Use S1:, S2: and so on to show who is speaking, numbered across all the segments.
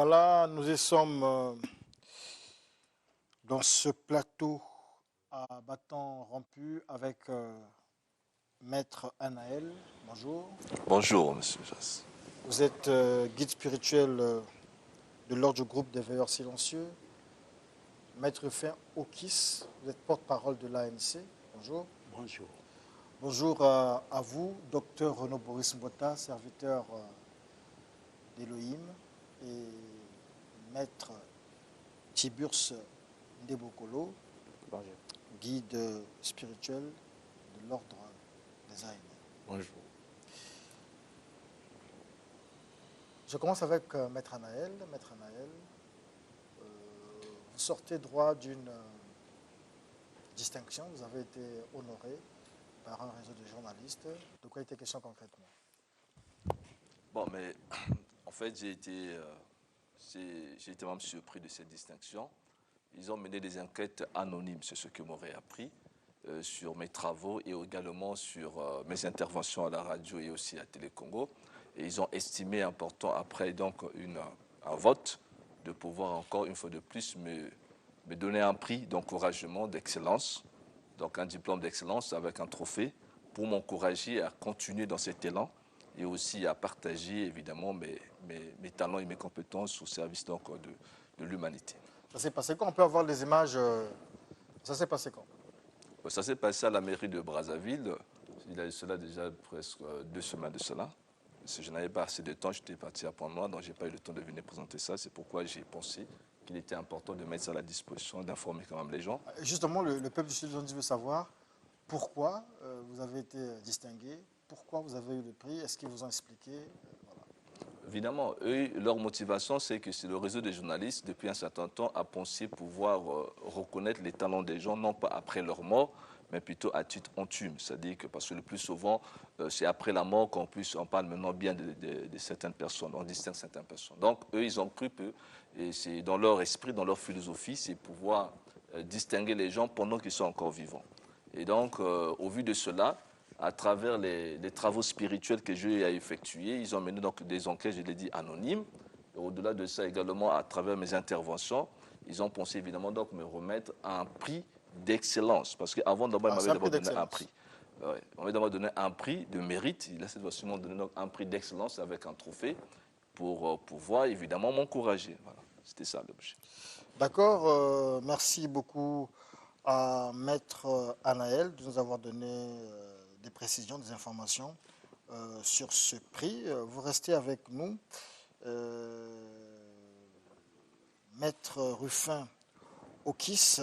S1: Voilà, nous y sommes dans ce plateau à bâton rompu avec Maître Anaël. Bonjour.
S2: Bonjour, Monsieur Jass.
S1: Vous êtes guide spirituel de l'ordre du groupe des veilleurs silencieux. Maître Rufin Okis, vous êtes porte-parole de l'ANC. Bonjour.
S3: Bonjour.
S1: Bonjour à vous, docteur Renaud Boris Mbota, serviteur d'Elohim, et Maître Tiburce Ndebokolo,
S3: Bonjour.
S1: guide spirituel de l'ordre des AN.
S2: Bonjour.
S1: Je commence avec Maître Anaël. Maître Anaël, vous sortez droit d'une distinction. Vous avez été honoré par un réseau de journalistes. De quoi était question concrètement?
S2: Bon, mais en fait, j'ai été vraiment surpris de cette distinction. Ils ont mené des enquêtes anonymes, c'est ce que m'aurait appris, sur mes travaux et également sur mes interventions à la radio et aussi à Télé Congo. Et ils ont estimé important, après donc un vote, de pouvoir encore une fois de plus me donner un prix d'encouragement, d'excellence, donc un diplôme d'excellence avec un trophée, pour m'encourager à continuer dans cet élan et aussi à partager évidemment mes talents et mes compétences au service donc, de l'humanité.
S1: Ça s'est passé quand? On peut avoir des images. Ça s'est passé quand?
S2: Ça s'est passé à la mairie de Brazzaville. Il y a cela déjà presque 2 semaines de cela. Si je n'avais pas assez de temps, j'étais parti à Point-Noir, donc je n'ai pas eu le temps de venir présenter ça. C'est pourquoi j'ai pensé qu'il était important de mettre ça à la disposition, d'informer quand même les gens.
S1: Justement, le peuple du Sud veut savoir pourquoi vous avez été distingué, pourquoi vous avez eu le prix, est-ce qu'ils vous ont expliqué? Voilà.
S2: Évidemment, eux, leur motivation, c'est que c'est le réseau des journalistes, depuis un certain temps, a pensé pouvoir reconnaître les talents des gens, non pas après leur mort, mais plutôt à titre anthume. C'est-à-dire que, parce que le plus souvent, c'est après la mort on parle maintenant bien de certaines personnes, on distingue certaines personnes. Donc, eux, ils ont cru que, et c'est dans leur esprit, dans leur philosophie, c'est pouvoir distinguer les gens pendant qu'ils sont encore vivants. Et donc, au vu de cela, à travers les travaux spirituels que j'ai effectués, ils ont mené donc des enquêtes, je l'ai dit, anonymes. Et au-delà de ça, également, à travers mes interventions, ils ont pensé évidemment donc me remettre un prix d'excellence. Parce qu'avant, d'abord, ils m'avaient d'abord donné un prix. Ouais, on m'avait d'abord donné un prix de mérite. Il a cette fois-ci donné donc un prix d'excellence avec un trophée pour pouvoir évidemment m'encourager. Voilà, c'était ça l'objet.
S1: D'accord, merci beaucoup à Maître Anaël de nous avoir donné des précisions, des informations sur ce prix. Vous restez avec nous. Maître Rufin Okis,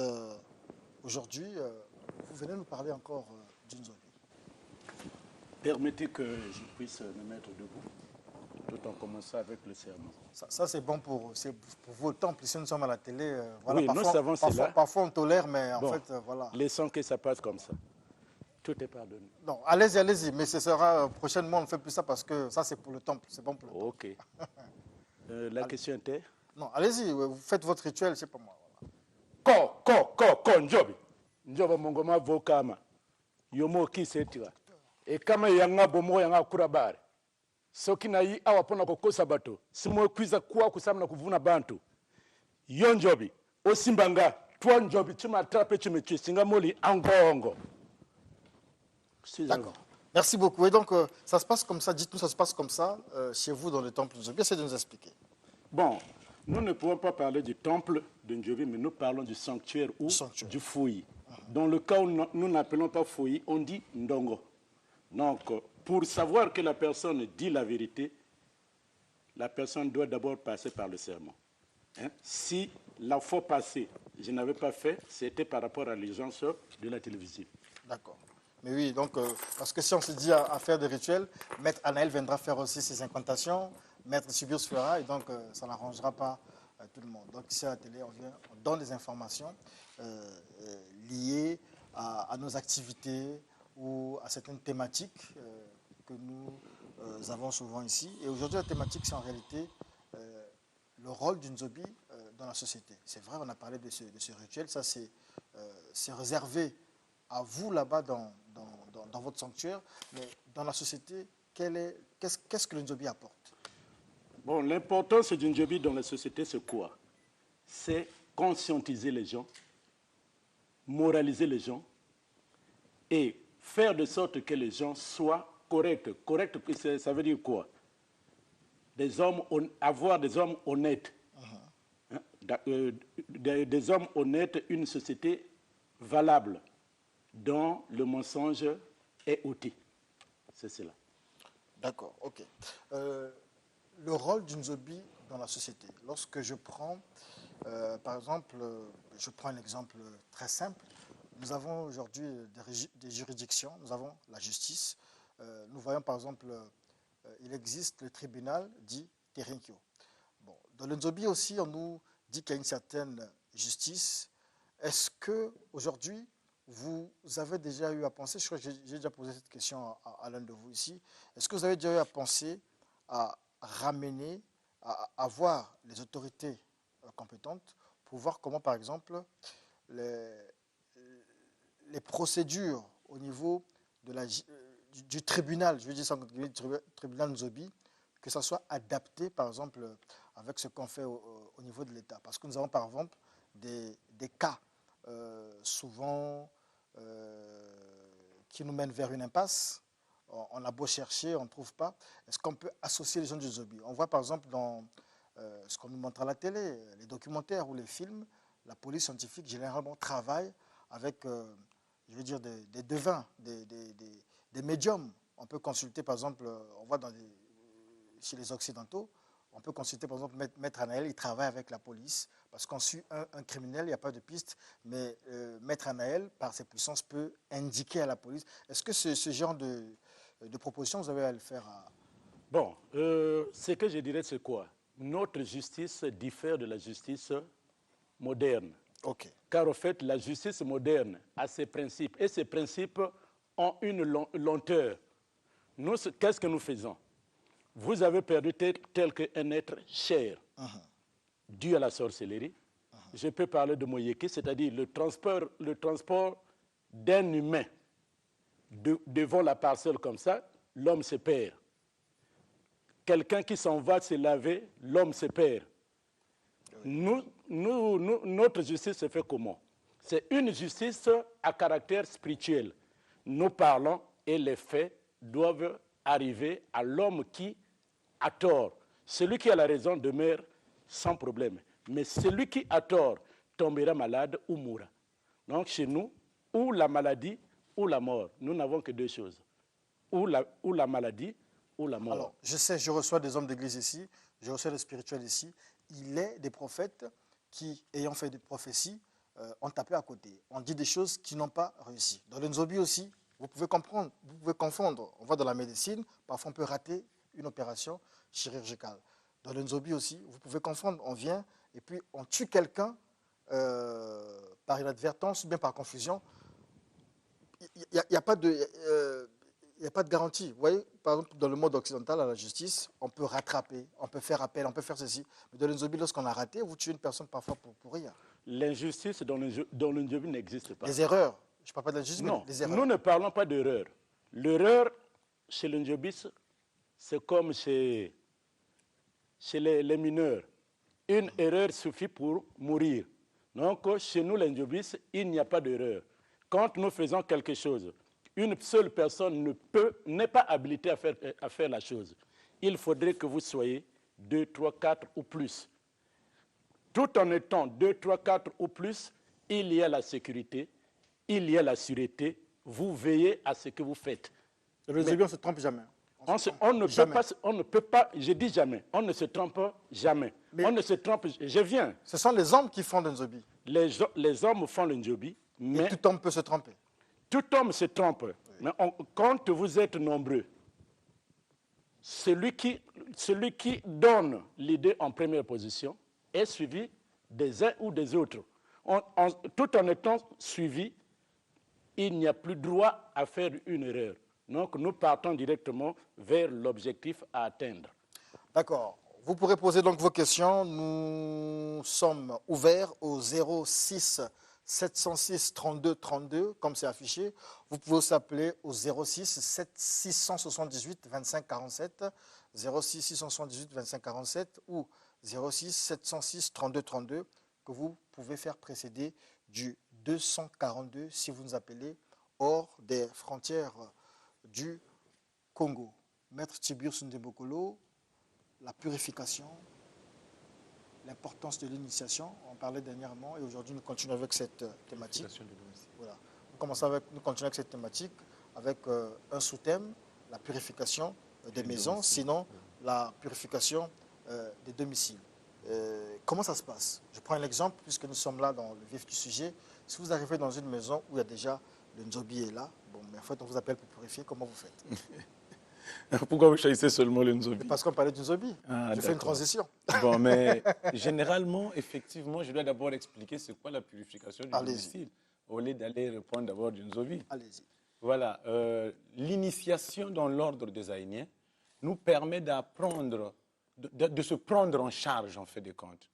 S1: aujourd'hui, vous venez nous parler encore d'une zone.
S3: Permettez que je puisse me mettre debout, tout en commençant avec le serment.
S1: Ça c'est bon pour vos temples. Ici, nous sommes à la télé. Voilà,
S3: Oui, nous savons cela.
S1: Parfois, on tolère, mais en
S3: Bon,
S1: fait, voilà.
S3: laissons que ça passe comme ça. Tout est pardonné.
S1: Non, allez-y, allez-y. Mais ce sera prochainement, on ne fait plus ça parce que ça, c'est pour le temple. C'est bon pour le
S3: Ok. La question était?
S1: Non, allez-y, vous faites votre rituel, je sais pas moi. Voilà.
S3: Ko, njobi. Njoba mongoma vokama. Yomo kisetira. E kama yanga bomo yanga kurabare. Soki na yi awa pona kokosa bato. Simo kwiza kuwa kusamna kuvuna bantu. Yo njobi. Osimbanga. Toi njobi chima trape chime singa moli angongo.
S1: D'accord. Merci beaucoup. Et donc, ça se passe comme ça, dites-nous, ça se passe comme ça chez vous dans le temple de Njobi. Essayez de nous expliquer.
S3: Bon, nous ne pouvons pas parler du temple de Njobi, mais nous parlons du sanctuaire ou du fouillis. Dans le cas où nous n'appelons pas fouillis, on dit ndongo. Donc, pour savoir que la personne dit la vérité, la personne doit d'abord passer par le serment. Hein? Si la fois passée, je n'avais pas fait, c'était par rapport à l'urgence de la télévision.
S1: D'accord. Mais oui, donc, parce que si on se dit à faire des rituels, Maître Anaël viendra faire aussi ses incantations, Maître Tiburce fera, et donc ça n'arrangera pas tout le monde. Donc ici à la télé, on donne des informations liées à nos activités ou à certaines thématiques que nous avons souvent ici. Et aujourd'hui, la thématique, c'est en réalité le rôle d'une Nzobi dans la société. C'est vrai, on a parlé de ce rituel, ça c'est réservé à vous là-bas dans votre sanctuaire, mais dans la société, qu'est-ce que le Nzobi apporte?
S3: Bon, l'importance du Ndjobi dans la société, c'est quoi? C'est conscientiser les gens, moraliser les gens et faire de sorte que les gens soient corrects. Correct, ça veut dire quoi? Avoir des hommes honnêtes. Hein, des hommes honnêtes, une société valable dont le mensonge est ôté. C'est cela.
S1: D'accord, ok. Le rôle du Ndjobi dans la société. Lorsque je prends, par exemple, je prends un exemple très simple. Nous avons aujourd'hui des juridictions, nous avons la justice. Nous voyons par exemple, il existe le tribunal dit Terenkyo. Bon, dans le Ndjobi aussi, on nous dit qu'il y a une certaine justice. Est-ce qu'aujourd'hui, vous avez déjà eu à penser, je crois que j'ai déjà posé cette question à l'un de vous ici, est-ce que vous avez déjà eu à penser à ramener, à avoir les autorités compétentes pour voir comment, par exemple, les procédures au niveau de du tribunal, je veux dire du tribunal Ndjobi, que ça soit adapté, par exemple, avec ce qu'on fait au niveau de l'État. Parce que nous avons, par exemple, des cas souvent qui nous mènent vers une impasse. On a beau chercher, on ne trouve pas. Est-ce qu'on peut associer les gens du Ndjobi? On voit, par exemple, dans ce qu'on nous montre à la télé, les documentaires ou les films, la police scientifique, généralement, travaille avec, je veux dire, des devins, des médiums. On peut consulter, par exemple, on voit chez les Occidentaux, on peut consulter, par exemple, Maître Anaël, il travaille avec la police, parce qu'on suit un criminel, il n'y a pas de piste, mais Maître Anaël, par ses puissances, peut indiquer à la police. Est-ce que ce genre de proposition, vous avez à le faire
S3: Bon, ce que je dirais, c'est quoi? Notre justice diffère de la justice moderne.
S1: Ok.
S3: Car au fait, la justice moderne a ses principes, et ces principes ont une lenteur. Nous, qu'est-ce que nous faisons? Vous avez perdu tel qu'un être cher, dû à la sorcellerie. Je peux parler de Moyeki, c'est-à-dire le transport d'un humain devant la parcelle comme ça, l'homme se perd. Quelqu'un qui s'en va se laver, l'homme se perd. Notre justice se fait comment? C'est une justice à caractère spirituel. Nous parlons et les faits doivent arriver à l'homme qui a tort. Celui qui a la raison demeure sans problème. Mais celui qui a tort tombera malade ou mourra. Donc chez nous, ou la maladie ou la mort. Nous n'avons que deux choses. Ou la maladie ou la mort.
S1: Alors, je sais, je reçois des hommes d'église ici, je reçois des spirituels ici. Il est des prophètes qui, ayant fait des prophéties, ont tapé à côté. On dit des choses qui n'ont pas réussi. Dans le Ndjobi aussi, vous pouvez comprendre, vous pouvez confondre. On voit dans la médecine, parfois on peut rater une opération chirurgicale. Dans le Ndjobi aussi, vous pouvez confondre. On vient et puis on tue quelqu'un par inadvertance ou bien par confusion. Il n'y a pas de garantie. Vous voyez, par exemple, dans le monde occidental, à la justice, on peut rattraper, on peut faire appel, on peut faire ceci. Mais dans le Ndjobi, lorsqu'on a raté, vous tuez une personne parfois pour rien.
S3: L'injustice dans le Ndjobi n'existe pas.
S1: Les erreurs. Je ne parle pas de l'injustice, mais les erreurs.
S3: Nous ne parlons pas d'erreur. L'erreur, chez le Ndjobi, c'est comme chez les mineurs. Une erreur suffit pour mourir. Donc, chez nous, les Ndjobis, il n'y a pas d'erreur. Quand nous faisons quelque chose, une seule personne n'est pas habilitée à faire la chose. Il faudrait que vous soyez 2, 3, 4 ou plus. Tout en étant 2, 3, 4 ou plus, il y a la sécurité, il y a la sûreté. Vous veillez à ce que vous faites.
S1: Le Ndjobi, on ne se trompe jamais.
S3: On ne peut pas, je dis jamais, on ne se trompe jamais. Mais on ne se trompe, je viens.
S1: Ce sont les hommes qui font le Ndjobi.
S3: Les hommes font le Ndjobi, mais...
S1: Et tout homme peut se tromper.
S3: Tout homme se trompe, oui. Mais quand vous êtes nombreux, celui qui donne l'idée en première position est suivi des uns ou des autres. Tout en étant suivi, il n'y a plus droit à faire une erreur. Donc nous partons directement vers l'objectif à atteindre.
S1: D'accord. Vous pourrez poser donc vos questions. Nous sommes ouverts au 06 706 32 32, comme c'est affiché. Vous pouvez aussi appeler au 06 678 25 47. 06 678 25 47 ou 06 706 32 32 que vous pouvez faire précéder du 242 si vous nous appelez hors des frontières du Congo. Maître Tiburce Ndebokolo, la purification, l'importance de l'initiation, on parlait dernièrement et aujourd'hui nous continuons avec cette thématique. Voilà. Nous continuons avec cette thématique avec un sous-thème, la purification des maisons, sinon la purification des domiciles. Comment ça se passe? Je prends un exemple puisque nous sommes là dans le vif du sujet. Si vous arrivez dans une maison où il y a déjà le Nzobi est là, bon, mais en fait on vous appelle pour purifier, comment vous faites?
S3: Pourquoi vous choisissez seulement le Nzobi?
S1: Parce qu'on parlait du Nzobi. Je fais une transition.
S3: Bon, mais généralement, effectivement, je dois d'abord expliquer c'est quoi la purification du domicile, au lieu d'aller répondre d'abord du Nzobi.
S1: Allez-y.
S3: Voilà, l'initiation dans l'ordre des Aïniens nous permet d'apprendre, de se prendre en charge, en fait de compte.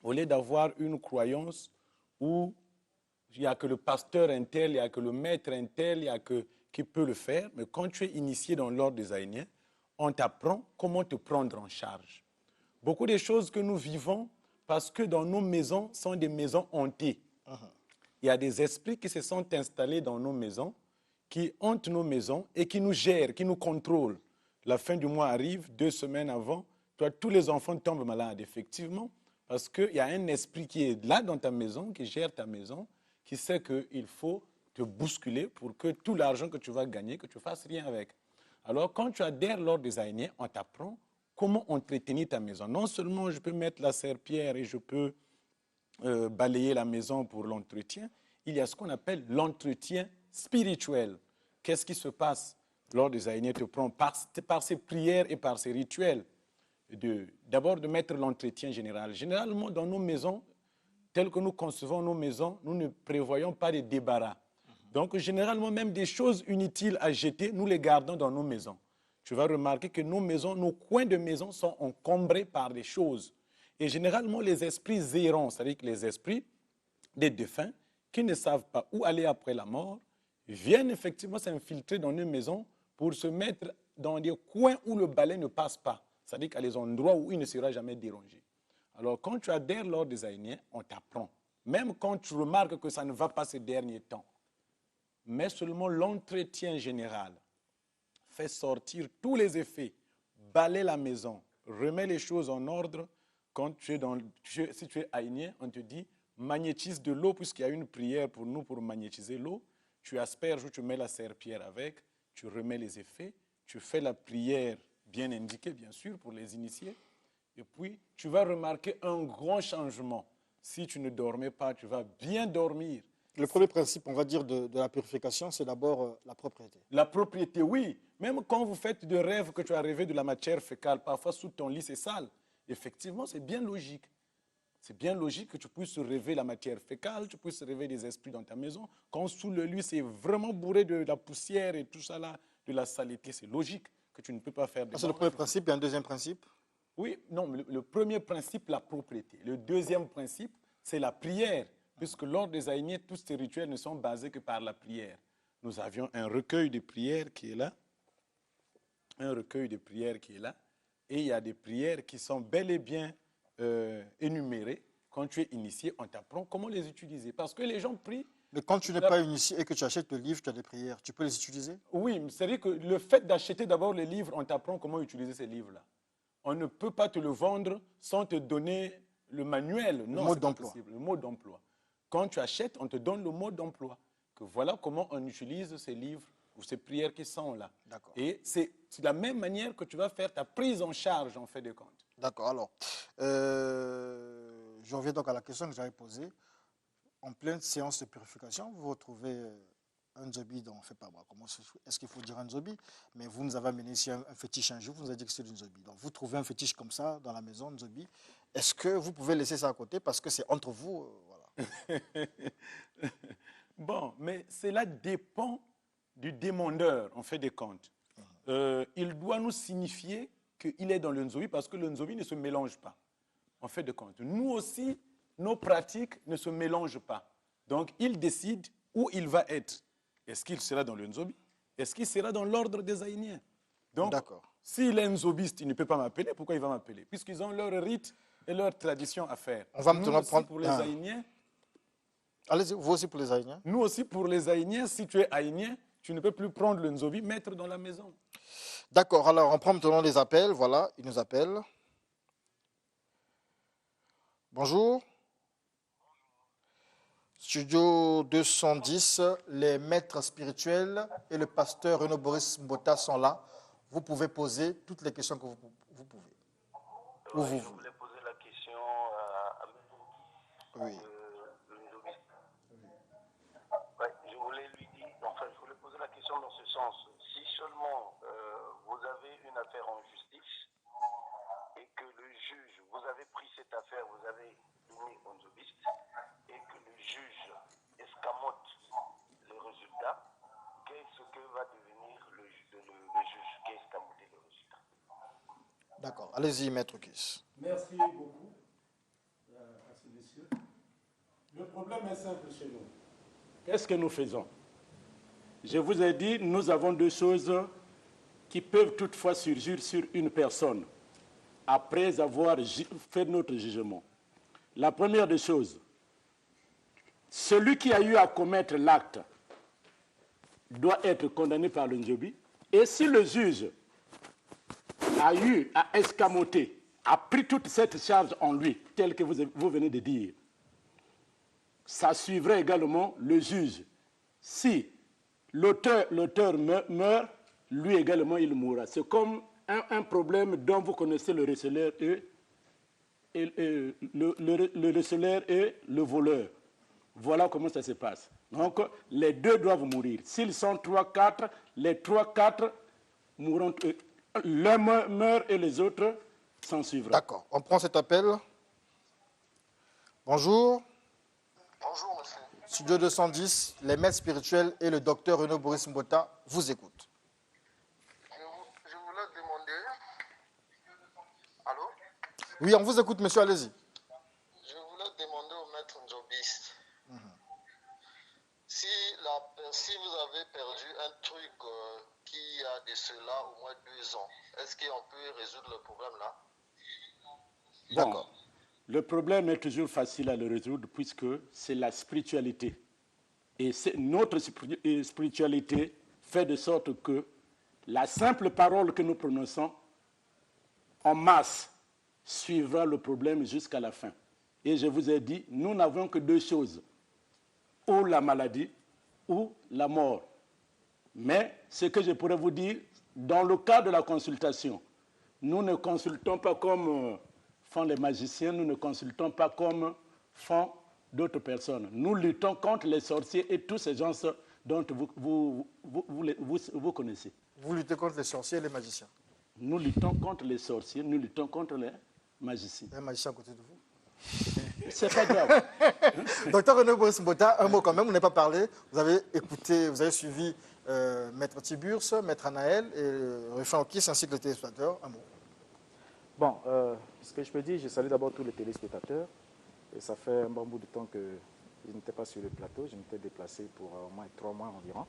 S3: Au lieu d'avoir une croyance où il n'y a que le pasteur intel, il n'y a que le maître intel, il n'y a que qui peut le faire, mais quand tu es initié dans l'ordre des Aïniens, on t'apprend comment te prendre en charge. Beaucoup de choses que nous vivons, parce que dans nos maisons, sont des maisons hantées. Il y a des esprits qui se sont installés dans nos maisons, qui hantent nos maisons et qui nous gèrent, qui nous contrôlent. La fin du mois arrive, 2 semaines avant, toi, tous les enfants tombent malades, effectivement, parce qu'il y a un esprit qui est là dans ta maison, qui gère ta maison, qui sait qu'il faut te bousculer pour que tout l'argent que tu vas gagner, que tu ne fasses rien avec. Alors, quand tu adhères l'ordre des Aïniens, on t'apprend comment entretenir ta maison. Non seulement je peux mettre la serpillière et je peux balayer la maison pour l'entretien, il y a ce qu'on appelle l'entretien spirituel. Qu'est-ce qui se passe? L'ordre des Aïniens te prend par ses prières et par ses rituels. D'abord de mettre l'entretien général. Généralement, dans nos maisons, telles que nous concevons nos maisons, nous ne prévoyons pas de débarras. Donc, généralement, même des choses inutiles à jeter, nous les gardons dans nos maisons. Tu vas remarquer que nos maisons, nos coins de maison sont encombrés par des choses. Et généralement, les esprits errants, c'est-à-dire que les esprits des défunts, qui ne savent pas où aller après la mort, viennent effectivement s'infiltrer dans nos maisons pour se mettre dans des coins où le balai ne passe pas. C'est-à-dire qu'à des endroits où il ne sera jamais dérangé. Alors, quand tu adhères l'ordre des Aïniens, on t'apprend. Même quand tu remarques que ça ne va pas ces derniers temps. Mais seulement l'entretien général fait sortir tous les effets, balaie la maison, remet les choses en ordre. Quand si tu es Aïnien, on te dit magnétise de l'eau, puisqu'il y a une prière pour nous pour magnétiser l'eau. Tu asperges ou tu mets la serpillière avec, tu remets les effets, tu fais la prière bien indiquée, bien sûr, pour les initiés. Et puis, tu vas remarquer un grand changement. Si tu ne dormais pas, tu vas bien dormir.
S1: Le premier principe, on va dire, de la purification, c'est d'abord la propriété.
S3: La propriété, oui. Même quand vous faites des rêves que tu as rêvé de la matière fécale, parfois sous ton lit, c'est sale. Effectivement, c'est bien logique. C'est bien logique que tu puisses rêver la matière fécale, tu puisses rêver des esprits dans ta maison. Quand sous le lit, c'est vraiment bourré de la poussière et tout ça là, de la saleté, c'est logique que tu ne peux pas faire de...
S1: C'est le premier principe. Et un deuxième principe?
S3: Oui, non, le premier principe, la propriété. Le deuxième principe, c'est la prière. Puisque lors des Aïniens, tous ces rituels ne sont basés que par la prière. Nous avions un recueil de prières qui est là. Un recueil de prières qui est là. Et il y a des prières qui sont bel et bien énumérées. Quand tu es initié, on t'apprend comment les utiliser. Parce que les gens prient.
S1: Mais quand tu n'es pas initié et que tu achètes le livre, tu as des prières, tu peux les utiliser?
S3: Oui, c'est-à-dire que le fait d'acheter d'abord les livres, on t'apprend comment utiliser ces livres-là. On ne peut pas te le vendre sans te donner le manuel. Non,
S1: le mode d'emploi.
S3: Le mode d'emploi. Quand tu achètes, on te donne le mode d'emploi. Que voilà comment on utilise ces livres ou ces prières qui sont là. Et c'est de la même manière que tu vas faire ta prise en charge, en fait de compte.
S1: D'accord. Alors, je reviens donc à la question que j'avais posée. En pleine séance de purification, vous retrouvez un Nzobi dont on ne fait pas. Comment est-ce qu'il faut dire un Nzobi? Mais vous nous avez amené ici un fétiche un jour, vous nous avez dit que c'est du Nzobi. Donc, vous trouvez un fétiche comme ça dans la maison, Nzobi. Est-ce que vous pouvez laisser ça à côté parce que c'est entre vous voilà.
S3: Bon, mais cela dépend du demandeur, en fait des comptes. Il doit nous signifier qu'il est dans le Nzobi parce que le Nzobi ne se mélange pas, en fait de compte. Nous aussi, nos pratiques ne se mélangent pas. Donc, il décide où il va être. Est-ce qu'il sera dans le Nzobi? Est-ce qu'il sera dans l'ordre des Aïniens? Donc, S'il est un zobiste, il ne peut pas m'appeler. Pourquoi il va m'appeler? Puisqu'ils ont leur rite et leur tradition à faire.
S1: On va
S3: nous
S1: maintenant
S3: aussi,
S1: prendre
S3: pour les Haïniens.
S1: Allez-y, vous aussi pour les Haïniens.
S3: Nous aussi, pour les Haïniens, si tu es Haïnien, tu ne peux plus prendre le nzobi, mettre dans la maison.
S1: D'accord, alors on prend maintenant les appels. Voilà, ils nous appellent. Bonjour. Studio 210, les maîtres spirituels et le pasteur Renaud Boris Mbota sont là. Vous pouvez poser toutes les questions que vous pouvez.
S4: Ouais, je voulais poser la question à
S1: Oui.
S4: Ouais, je voulais lui dire, enfin, je voulais poser la question dans ce sens. Si seulement vous avez une affaire en justice et que le juge, vous avez pris cette affaire, vous avez donné au nzobiste et que le juge escamote le résultat, qu'est-ce que va devenir le juge qui a escamoté le résultat?
S1: D'accord, allez-y, Maître Kiss.
S3: Merci beaucoup à ces messieurs. Le problème est simple chez nous. Qu'est-ce que nous faisons? Je vous ai dit, nous avons deux choses qui peuvent toutefois surgir sur une personne après avoir fait notre jugement. La première des choses, celui qui a eu à commettre l'acte doit être condamné par le Ndjobi. Et si le juge a eu à escamoter, a pris toute cette charge en lui, telle que vous venez de dire, ça suivrait également le juge. Si l'auteur meurt, lui également il mourra. C'est comme un problème dont vous connaissez le receleur le receleur et le voleur. Voilà comment ça se passe. Donc, les deux doivent mourir. S'ils sont 3-4, les 3-4 mourront. L'un meurt et les autres s'en suivront.
S1: D'accord, on prend cet appel. Bonjour.
S4: Bonjour, monsieur.
S1: Studio 210, les maîtres spirituels et le docteur Renaud Boris Mbota vous écoutent.
S4: Je voulais demander... Allô?
S1: Oui, on vous écoute, monsieur, allez-y.
S4: Je voulais demander au maître nzobiste si vous avez perdu un truc qui a de cela au moins 2 ans, est-ce qu'on peut résoudre le problème là?
S3: Bon, le problème est toujours facile à le résoudre puisque c'est la spiritualité. Et notre spiritualité fait de sorte que la simple parole que nous prononçons en masse suivra le problème jusqu'à la fin. Et je vous ai dit, nous n'avons que deux choses, ou la maladie ou la mort. Mais ce que je pourrais vous dire, dans le cas de la consultation, nous ne consultons pas comme font les magiciens, nous ne consultons pas comme font d'autres personnes. Nous luttons contre les sorciers et tous ces gens dont vous connaissez.
S1: Vous luttez contre les sorciers et les magiciens.
S3: Nous luttons contre les sorciers, nous luttons contre les magiciens.
S1: Il y a un magicien à côté de vous.
S3: C'est pas grave.
S1: Docteur Renaud Boris Mbota, un mot quand même, vous n'avez pas parlé. Vous avez écouté, vous avez suivi Maître Tiburce, Maître Anaël et Rufin Okis ainsi que le téléspectateur. Un mot.
S5: Bon, ce que je peux dire, je salue d'abord tous les téléspectateurs. Et ça fait un bon bout de temps que je n'étais pas sur le plateau. Je m'étais déplacé pour au moins 3 mois environ.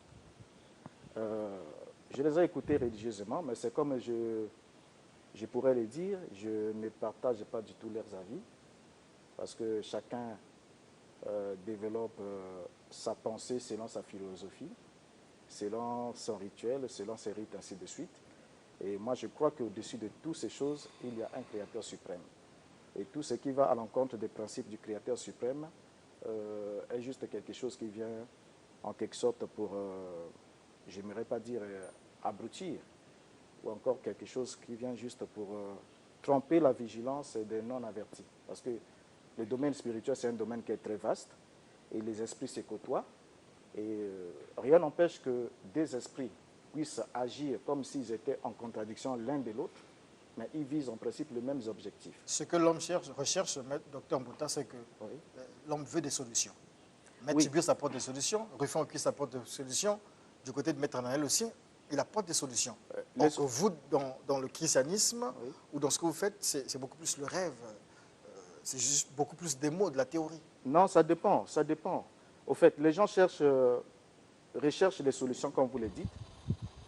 S5: Je les ai écoutés religieusement, mais c'est comme je pourrais le dire, je ne partage pas du tout leurs avis. Parce que chacun développe sa pensée selon sa philosophie, selon son rituel, selon ses rites, ainsi de suite. Et moi, je crois qu'au-dessus de toutes ces choses, il y a un Créateur suprême. Et tout ce qui va à l'encontre des principes du Créateur suprême est juste quelque chose qui vient en quelque sorte pour, je n'aimerais pas dire abrutir, ou encore quelque chose qui vient juste pour tromper la vigilance des non-avertis. Parce que le domaine spirituel, c'est un domaine qui est très vaste, et les esprits se côtoient, et rien n'empêche que des esprits puissent agir comme s'ils étaient en contradiction l'un de l'autre, mais ils visent en principe les mêmes objectifs.
S1: Ce que l'homme recherche, docteur Mbota, c'est que l'homme veut des solutions. Maître Tiburce apporte des solutions, Rufin Okis apporte des solutions, du côté de Maître Anaël aussi, il apporte des solutions. Donc vous, dans le christianisme, ou dans ce que vous faites, c'est beaucoup plus le rêve, c'est juste beaucoup plus des mots, de la théorie.
S5: Non, ça dépend, ça dépend. Au fait, les gens recherchent des solutions, comme vous le dites,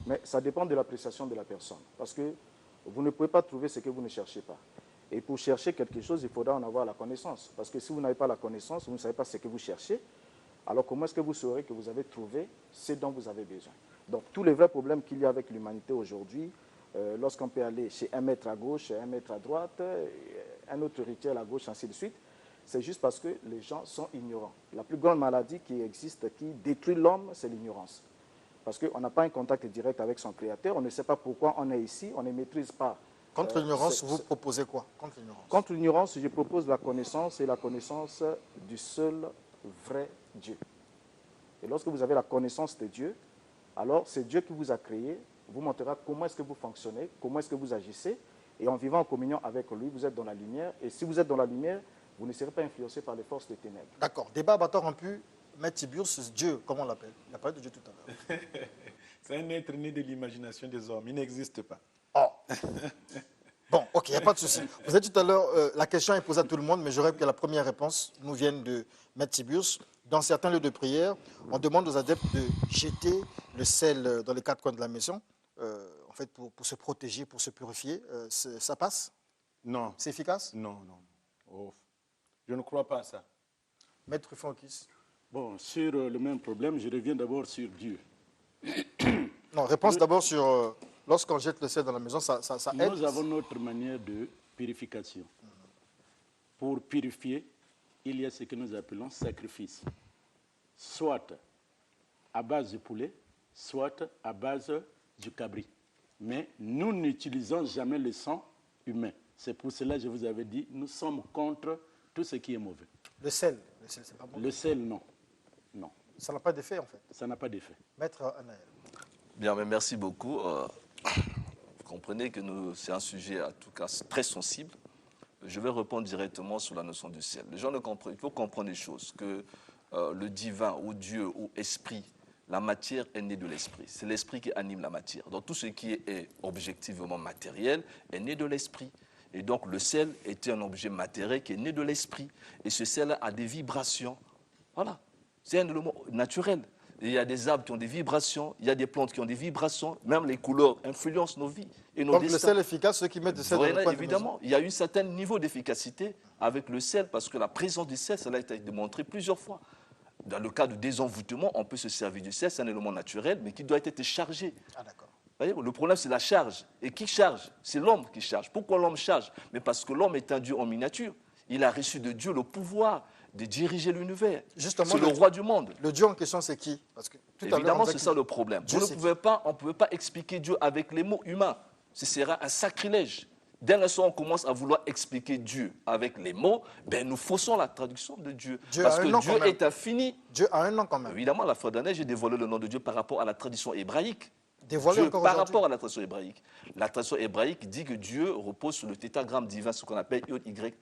S5: mais ça dépend de l'appréciation de la personne. Parce que vous ne pouvez pas trouver ce que vous ne cherchez pas. Et pour chercher quelque chose, il faudra en avoir la connaissance. Parce que si vous n'avez pas la connaissance, vous ne savez pas ce que vous cherchez, alors comment est-ce que vous saurez que vous avez trouvé ce dont vous avez besoin? Donc tous les vrais problèmes qu'il y a avec l'humanité aujourd'hui, lorsqu'on peut aller chez un maître à gauche, un maître à droite, un autre rituel à gauche, ainsi de suite, c'est juste parce que les gens sont ignorants. La plus grande maladie qui existe, qui détruit l'homme, c'est l'ignorance. Parce qu'on n'a pas un contact direct avec son créateur, on ne sait pas pourquoi on est ici, on ne maîtrise pas.
S1: Contre l'ignorance, vous proposez quoi?
S5: Contre l'ignorance, je propose la connaissance et la connaissance du seul vrai Dieu. Et lorsque vous avez la connaissance de Dieu, alors c'est Dieu qui vous a créé, vous montrera comment est-ce que vous fonctionnez, comment est-ce que vous agissez, et en vivant en communion avec lui, vous êtes dans la lumière, et si vous êtes dans la lumière, vous ne serez pas influencé par les forces des ténèbres.
S1: D'accord. Débat bâton rompu, Maître Tiburce, Dieu, comment on l'appelle? Il a parlé de Dieu tout à l'heure.
S3: C'est un être né de l'imagination des hommes, il n'existe pas.
S1: Oh. Bon, ok, il n'y a pas de souci. Vous avez dit tout à l'heure, la question est posée à tout le monde, mais je rêve que la première réponse nous vienne de Maître Tiburce. Dans certains lieux de prière, on demande aux adeptes de jeter le sel dans les quatre coins de la maison, en fait, pour se protéger, pour se purifier. Ça passe?
S3: Non.
S1: C'est efficace?
S3: Non, non. Oh, je ne crois pas à ça.
S1: Maître Rufin-Okis.
S3: Bon, sur le même problème, je reviens d'abord sur Dieu.
S1: Non, réponse d'abord sur lorsqu'on jette le sel dans la maison, ça aide.
S3: Nous avons notre manière de purification. Pour purifier, il y a ce que nous appelons sacrifice. Soit à base de poulet, soit à base du cabri. Mais nous n'utilisons jamais le sang humain. C'est pour cela que je vous avais dit, nous sommes contre tout ce qui est mauvais.
S1: Le sel, c'est pas bon.
S3: Le sel, non. Non.
S1: Ça n'a pas d'effet, en fait.
S3: Ça n'a pas d'effet.
S1: Maître Anaël.
S2: Bien, mais merci beaucoup. Vous comprenez que c'est un sujet, en tout cas, très sensible. Je vais répondre directement sur la notion du sel. Les gens ne comprennent, il faut comprendre des choses, que le divin ou Dieu ou esprit, la matière est née de l'esprit. C'est l'esprit qui anime la matière. Donc tout ce qui est objectivement matériel est né de l'esprit. Et donc le sel était un objet matériel qui est né de l'esprit. Et ce sel a des vibrations. Voilà. C'est un élément naturel. Il y a des arbres qui ont des vibrations, il y a des plantes qui ont des vibrations, même les couleurs influencent nos vies et nos
S1: Donc
S2: destins.
S1: le sel efficace, ceux qui mettent du sel dans le coin
S2: Évidemment, il y a un certain niveau d'efficacité avec le sel, parce que la présence du sel, cela a été démontré plusieurs fois. Dans le cas de désenvoûtement, on peut se servir du sel, c'est un élément naturel, mais qui doit être chargé.
S1: Ah d'accord.
S2: Le problème, c'est la charge. Et qui charge? C'est l'homme qui charge. Pourquoi l'homme charge? Mais parce que l'homme est un Dieu en miniature. Il a reçu de Dieu le pouvoir de diriger l'univers. C'est le roi du monde.
S1: Le Dieu en question, c'est qui? Parce que tout
S2: évidemment, c'est ça le problème. On ne pouvait pas expliquer Dieu avec les mots humains. Ce sera un sacrilège. Dès l'instant où on commence à vouloir expliquer Dieu avec les mots, ben nous faussons la traduction de Dieu. Parce que Dieu est infini.
S1: Dieu a un nom quand même.
S2: Évidemment, la fois dernière, j'ai dévoilé le nom de Dieu par rapport à la tradition hébraïque.
S1: Par
S2: rapport à la tradition hébraïque. La tradition hébraïque dit que Dieu repose sur le tétragramme divin, ce qu'on appelle Yod, Y,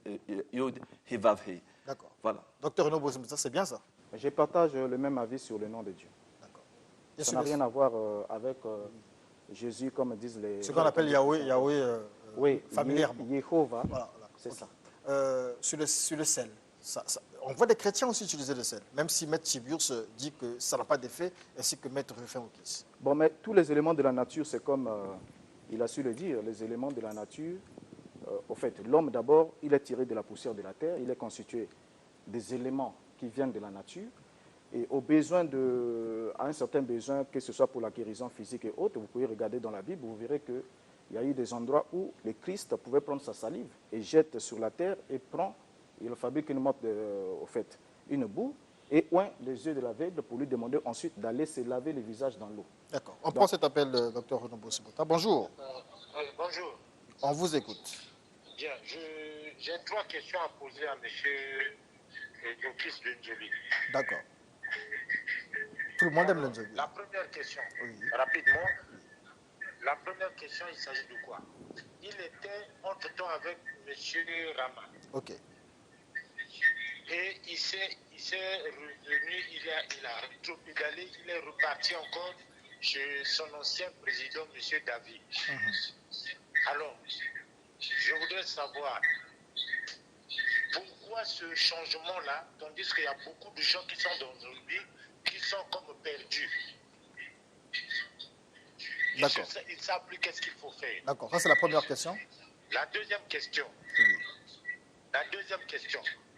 S2: Yod, He, Vav, He.
S1: D'accord.
S2: Voilà.
S1: Docteur Renaud Bossimota, c'est bien ça?
S5: Je partage le même avis sur le nom de Dieu.
S1: D'accord.
S5: Ça n'a rien à voir avec Jésus, comme disent les...
S1: Ce qu'on appelle Yahweh
S5: oui,
S1: familièrement.
S5: Jéhovah,
S1: voilà.
S5: c'est ça.
S1: Sur le sel, on voit des chrétiens aussi utiliser le sel, même si Maître Tiburce dit que ça n'a pas d'effet, ainsi que Maître Rufin-Okis.
S5: Bon, mais tous les éléments de la nature, c'est comme il a su le dire, les éléments de la nature, au fait, l'homme d'abord, il est tiré de la poussière de la terre, il est constitué des éléments qui viennent de la nature, et à un certain besoin, que ce soit pour la guérison physique et autres, vous pouvez regarder dans la Bible, vous verrez qu'il y a eu des endroits où le Christ pouvait prendre sa salive et jette sur la terre et il fabrique une boue et oint les yeux de l'aveugle pour lui demander ensuite d'aller se laver le visage dans l'eau.
S1: D'accord. On prend cet appel, docteur Renaud Bossimota. Bonjour.
S4: Bonjour.
S1: On vous écoute.
S4: Bien, j'ai 3 questions à poser à M. Diokis Ndjeli.
S1: D'accord. Tout le monde aime le Ndjeli.
S4: La première question,
S1: oui.
S4: Rapidement. La première question, il s'agit de quoi? Il était entre-temps avec M. Rama.
S1: Ok.
S4: Et il s'est revenu, il a rétropédalé, il est reparti encore chez son ancien président, M. David. Alors, je voudrais savoir pourquoi ce changement-là, tandis qu'il y a beaucoup de gens qui sont dans nos vies, qui sont comme perdus.
S6: Ils ne savent plus qu'est-ce qu'il faut faire.
S1: D'accord, ça c'est la première question.
S6: La deuxième question.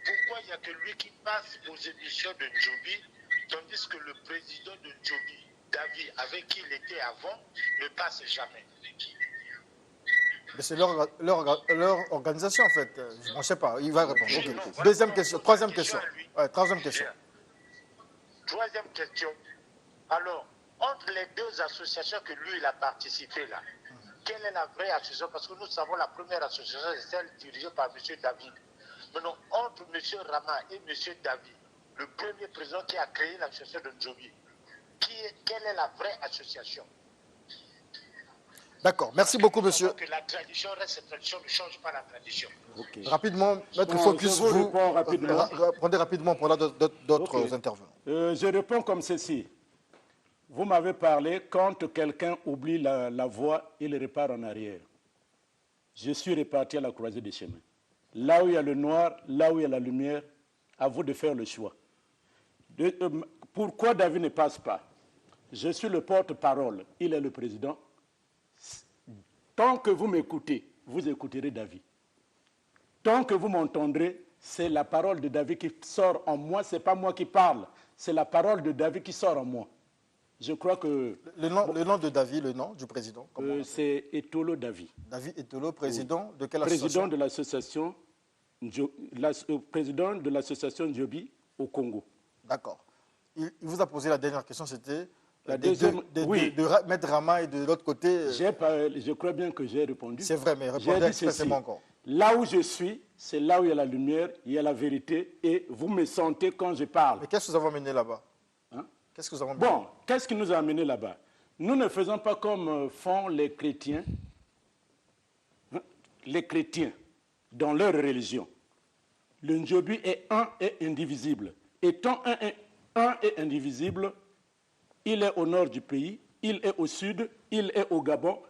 S6: Pourquoi il n'y a que lui qui passe aux émissions de Ndjobi, tandis que le président de Ndjobi, David, avec qui il était avant, ne passe jamais?
S1: Mais c'est leur organisation en fait. Je ne sais pas, il va répondre. Okay.
S6: Non,
S1: Deuxième question, troisième question. Ouais, troisième question.
S6: Troisième question. Alors, entre les deux associations que lui, il a participé là, quelle est la vraie association? Parce que nous savons la première association, c'est celle dirigée par M. David. Maintenant, entre M. Rama et M. David, le premier président qui a créé l'association de Ndjobi, quelle est la vraie association?
S1: D'accord, merci beaucoup, monsieur.
S6: Que la tradition reste tradition, ne change pas la tradition.
S3: Okay.
S1: Rapidement, Maître Focus, vous répondez rapidement pour d'autres intervenants.
S3: Je réponds comme ceci. Vous m'avez parlé, quand quelqu'un oublie la voie, il repart en arrière. Je suis reparti à la croisée des chemins. Là où il y a le noir, là où il y a la lumière, à vous de faire le choix. Pourquoi David ne passe pas? Je suis le porte-parole, il est le président. Tant que vous m'écoutez, vous écouterez David. Tant que vous m'entendrez, c'est la parole de David qui sort en moi, ce n'est pas moi qui parle, c'est la parole de David qui sort en moi. Je crois que...
S1: Le nom de David, le nom du président
S3: c'est Etolo David.
S1: David Etolo, président de quelle association?
S3: Président de l'association Ndjobi au Congo.
S1: D'accord. Il vous a posé la dernière question, c'était...
S3: La deuxième, oui.
S1: De Maître Rama et de l'autre côté...
S3: Je crois bien que j'ai répondu.
S1: C'est vrai, mais répondez expressément encore.
S3: Là où je suis, c'est là où il y a la lumière, il y a la vérité, et vous me sentez quand je parle.
S1: Mais qu'est-ce que nous avons mené là-bas? Qu'est-ce que nous avons mené?
S3: Bon, qu'est-ce qui nous a amené là-bas? Nous ne faisons pas comme font les chrétiens dans leur religion. Le Ndjobi est un et indivisible. Étant un et indivisible, il est au nord du pays, il est au sud, il est au Gabon.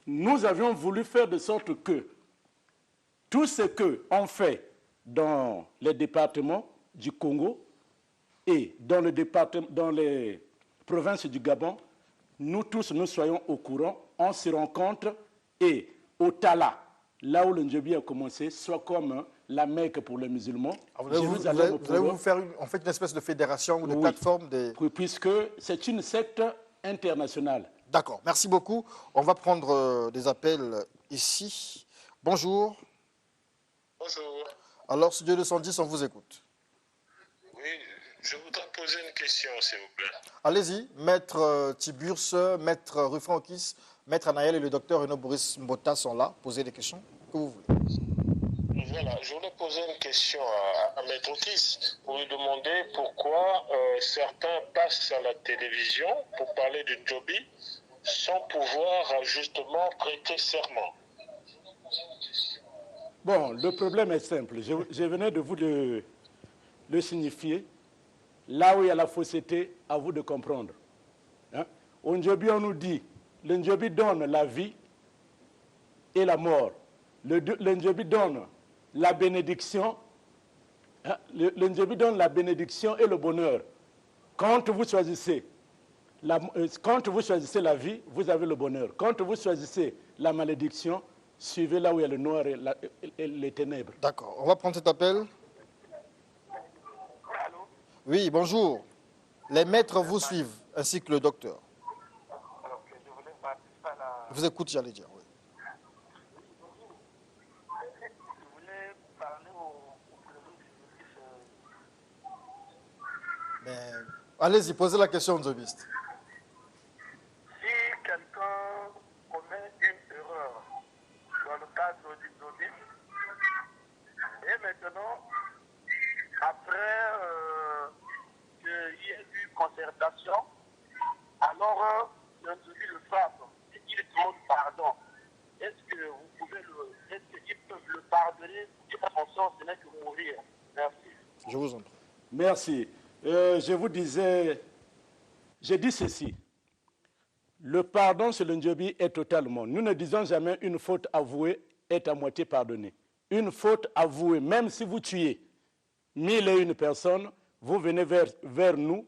S3: Nous avions voulu faire de sorte que tout ce qu'on fait dans les départements du Congo et dans les provinces du Gabon, nous tous, nous soyons au courant, on se rencontre et au Tala, là où le Ndjobi a commencé, soit comme la Mecque pour les musulmans.
S1: Vous allez vous faire une espèce de fédération ou de plateforme
S3: puisque c'est une secte internationale.
S1: D'accord, merci beaucoup. On va prendre des appels ici. Bonjour.
S6: Bonjour.
S1: Alors, Studio 210, on vous écoute.
S6: Oui, je voudrais poser une question, s'il vous plaît.
S1: Allez-y, Maître Tiburce, Maître Rufrankis, Maître Anaël et le docteur Renaud Boris Mbota sont là. Posez des questions que vous voulez.
S6: Voilà, je voulais poser une question à Maître Otis pour lui demander pourquoi certains passent à la télévision pour parler de Ndjobi sans pouvoir justement prêter serment.
S3: Bon, le problème est simple. Je venais de vous le signifier. Là où il y a la fausseté, à vous de comprendre. Au Ndjobi, on nous dit, le Ndjobi donne la vie et la mort. Le Ndjobi donne la bénédiction, le Ndjobi donne la bénédiction et le bonheur. Quand vous choisissez la vie, vous avez le bonheur. Quand vous choisissez la malédiction, suivez là où il y a le noir et les ténèbres.
S1: D'accord, on va prendre cet appel.
S6: Allô?
S1: Oui, bonjour. Les maîtres vous suivent, ainsi que le docteur.
S6: Alors que je voulais participer à la...
S1: Je vous écoute, j'allais dire, oui. Mais allez-y, posez la question aux obistes.
S6: Si quelqu'un commet une erreur dans le cadre du Ndjobi, et maintenant, après qu'il y ait eu concertation, alors le Ndjobi le frappe et il demande pardon. Est-ce que vous pouvez est-ce qu'ils peuvent le pardonner? De toute façon, ce n'est que mourir. Merci.
S1: Je vous en prie.
S3: Merci. Je dis ceci. Le pardon sur le Ndjobi est totalement. Nous ne disons jamais une faute avouée est à moitié pardonnée. Une faute avouée, même si vous tuez 1001 personnes, vous venez vers nous,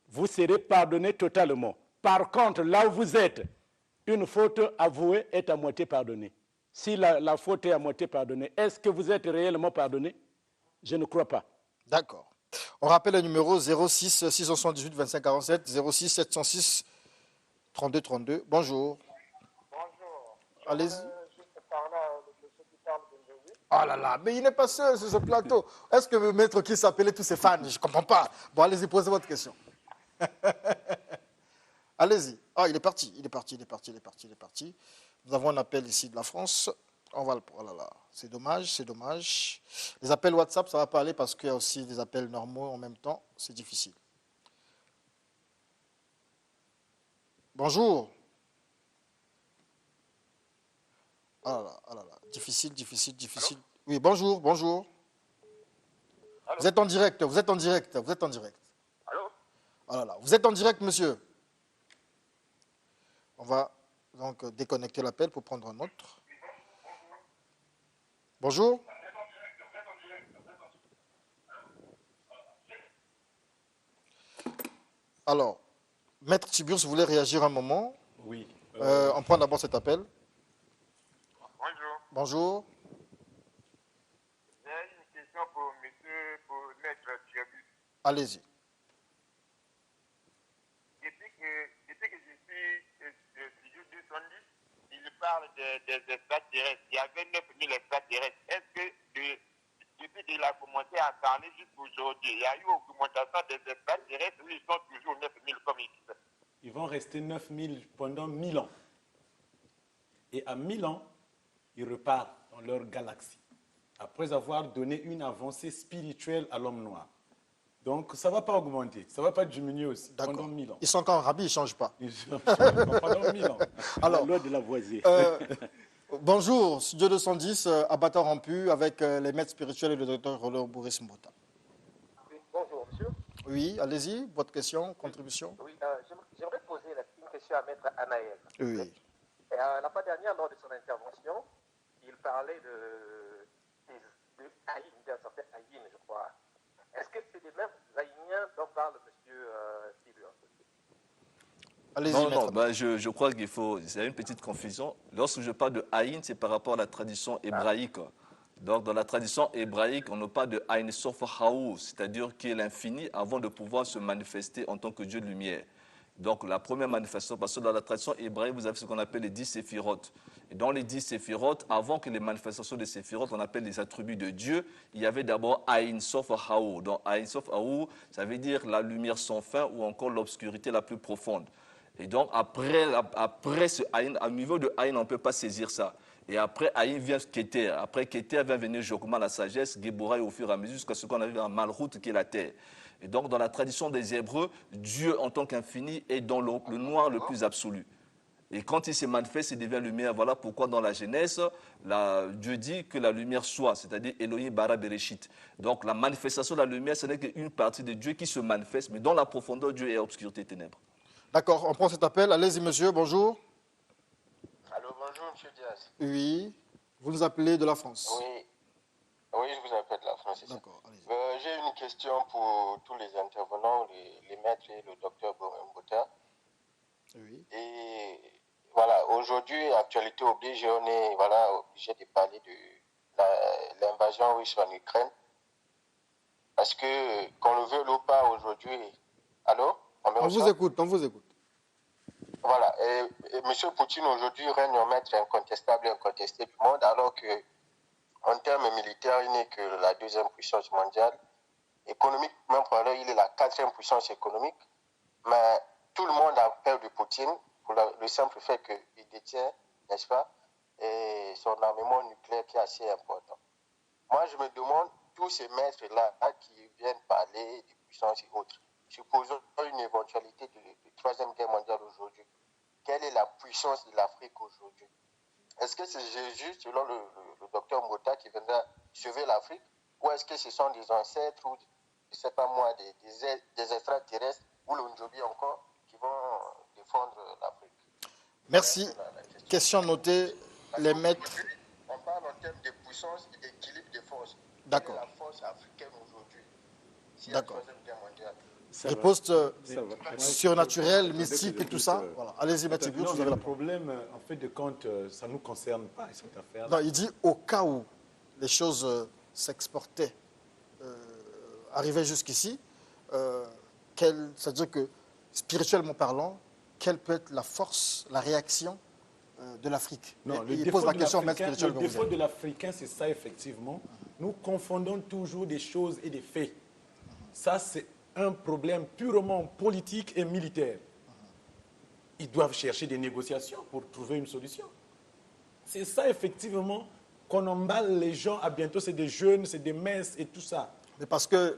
S3: vous serez pardonné totalement. Par contre, là où vous êtes, une faute avouée est à moitié pardonnée. Si la faute est à moitié pardonnée, est-ce que vous êtes réellement pardonné? Je ne crois pas.
S1: D'accord. On rappelle le numéro 06 678 25 47, 06 706 32 32. Bonjour.
S6: Bonjour.
S1: Allez-y.
S6: Juste parler à monsieur qui parle de Jésus.
S1: Oh là là, mais il n'est pas seul sur ce plateau. Est-ce que le maître qui s'appelait tous ses fans? Je ne comprends pas. Bon, allez-y, posez votre question. Allez-y. Ah, il est parti. Nous avons un appel ici de la France. On va le... Oh là là, c'est dommage. Les appels WhatsApp, ça va pas aller parce qu'il y a aussi des appels normaux en même temps. C'est difficile. Bonjour. Ah là là. Difficile.
S6: Allô?
S1: Oui, bonjour.
S6: Allô?
S1: Vous êtes en direct.
S6: Allô?
S1: Oh là là, vous êtes en direct, monsieur. On va donc déconnecter l'appel pour prendre un autre. Bonjour. Alors, Maître Tiburce voulait réagir un moment.
S3: Oui.
S1: On prend d'abord cet appel.
S6: Bonjour.
S1: Bonjour.
S6: J'ai une question pour monsieur, pour maître Tiburce.
S1: Allez-y.
S6: Depuis que je suis studio 210, il parle des extraterrestres. Il y avait 9000 extraterrestres. Est-ce que depuis qu'il a commencé à parler jusqu'aujourd'hui, il y a eu augmentation des extraterrestres ou ils sont toujours 9000 comme ils disent?
S3: Ils vont rester 9000 pendant 1000 ans. Et à 1000 ans, ils repartent dans leur galaxie, après avoir donné une avancée spirituelle à l'homme noir. Donc, ça ne va pas augmenter, ça ne va pas diminuer aussi pendant 1000 ans.
S1: Ils sont quand rabis, ils ne changent pas.
S3: Ils sont pendant 1000 ans.
S1: Alors,
S3: La loi de Lavoisier.
S1: bonjour, Studio 210, à bâton rompu, avec les maîtres spirituels et le docteur Rollo Boris Mbota.
S6: Oui, bonjour, monsieur.
S1: Oui, allez-y, votre question, contribution.
S6: Oui, j'aimerais poser une question à maître Anaël.
S1: Oui.
S6: La fois dernière, lors de son intervention, il parlait de Aïn, d'un certain Aïn, je crois. Est-ce que c'est les mêmes Aïniens dont parle M. Tiburce?
S1: Allez-y,
S2: Non,
S1: maître.
S2: ben, je crois qu'il faut... Il y a une petite confusion. Lorsque je parle de Aïn, c'est par rapport à la tradition hébraïque. Donc, dans la tradition hébraïque, on ne parle de Aïn Sof Haou, c'est-à-dire qui est l'infini avant de pouvoir se manifester en tant que Dieu de lumière. Donc, la première manifestation, parce que dans la tradition hébraïque, vous avez ce qu'on appelle les 10 séphirotes. Et dans les 10 séphirotes, avant que les manifestations des séphirotes, on appelle les attributs de Dieu, il y avait d'abord Aïn Sof Haou. Donc, Aïn Sof Haou, ça veut dire la lumière sans fin ou encore l'obscurité la plus profonde. Et donc, après ce Aïn, au niveau de Aïn, on ne peut pas saisir ça. Et après Aïn vient Keter. Après Keter vient venir Jokma, la sagesse, Géborah, et au fur et à mesure, jusqu'à ce qu'on arrive à Malrout, qui est la terre. Et donc, dans la tradition des Hébreux, Dieu, en tant qu'infini, est dans le noir le plus absolu. Et quand il se manifeste, il devient lumière. Voilà pourquoi dans la Genèse, Dieu dit que la lumière soit, c'est-à-dire Elohim bara bereshit. Donc la manifestation de la lumière, ce n'est qu'une partie de Dieu qui se manifeste, mais dans la profondeur, Dieu est obscurité et ténèbres.
S1: D'accord, on prend cet appel. Allez-y, monsieur, bonjour.
S4: Allô, bonjour, M. Diaz.
S1: Oui, vous nous appelez de la France.
S4: Oui, je vous appelle de la France.
S1: D'accord, allez-y.
S4: J'ai une question pour tous les intervenants, les maîtres et le docteur Mbota.
S1: Oui.
S4: Et voilà, aujourd'hui, actualité oblige, on est obligé de parler de l'invasion russe en Ukraine. Parce que, qu'on le veuille ou pas aujourd'hui... Allô?
S1: On vous écoute.
S4: Voilà, et M. Poutine aujourd'hui règne en maître incontestable et incontesté du monde, alors que en termes militaires, il n'est que la deuxième puissance mondiale. Économique, même parlant, il est la quatrième puissance économique. Mais tout le monde a peur de Poutine pour le simple fait qu'il détient, n'est-ce pas, et son armement nucléaire qui est assez important. Moi, je me demande, tous ces maîtres-là qui viennent parler de puissance et autres, supposons une éventualité de Troisième Guerre mondiale aujourd'hui. Quelle est la puissance de l'Afrique aujourd'hui? Est-ce que c'est Jésus, selon le docteur Mbota, qui viendra sauver l'Afrique? Ou est-ce que ce sont des ancêtres ou, je ne sais pas moi, des extraterrestres ou l'Ondjobi encore qui vont défendre l'Afrique?
S1: Merci. Question notée. Les maîtres.
S4: On parle en termes de puissance et d'équilibre des forces.
S1: D'accord.
S4: Quelle est la force africaine aujourd'hui?
S1: D'accord. riposte surnaturelle, mystique et tout ça. Voilà. Allez-y, Maître Tiburce, vous avez la parole.
S7: Le problème, en fait de compte, ça ne nous concerne pas, cette affaire.
S1: Non, il dit au cas où les choses s'exportaient, arrivaient jusqu'ici, c'est-à-dire que, spirituellement parlant, quelle peut être la force, la réaction de l'Afrique? Il pose la question même spirituelle.
S7: Le défaut de l'Africain, c'est ça, effectivement. Nous confondons toujours des choses et des faits. Ça, c'est un problème purement politique et militaire. Ils doivent chercher des négociations pour trouver une solution. C'est ça, effectivement, qu'on emballe les gens à bientôt. C'est des jeunes, c'est des messes et tout ça.
S1: Mais parce qu'il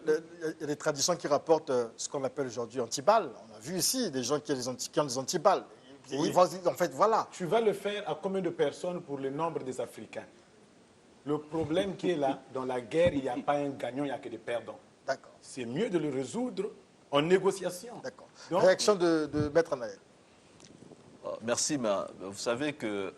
S1: y a des traditions qui rapportent ce qu'on appelle aujourd'hui antiballes. On a vu ici des gens qui ont des antiballes.
S7: Oui.
S1: En fait, voilà.
S7: Tu vas le faire à combien de personnes pour le nombre des Africains? Le problème qui est là, dans la guerre, il n'y a pas un gagnant, il n'y a que des perdants.
S1: D'accord.
S7: C'est mieux de le résoudre en négociation.
S1: D'accord.
S7: Donc,
S1: réaction de Maître Anaël.
S2: Merci, mais vous savez que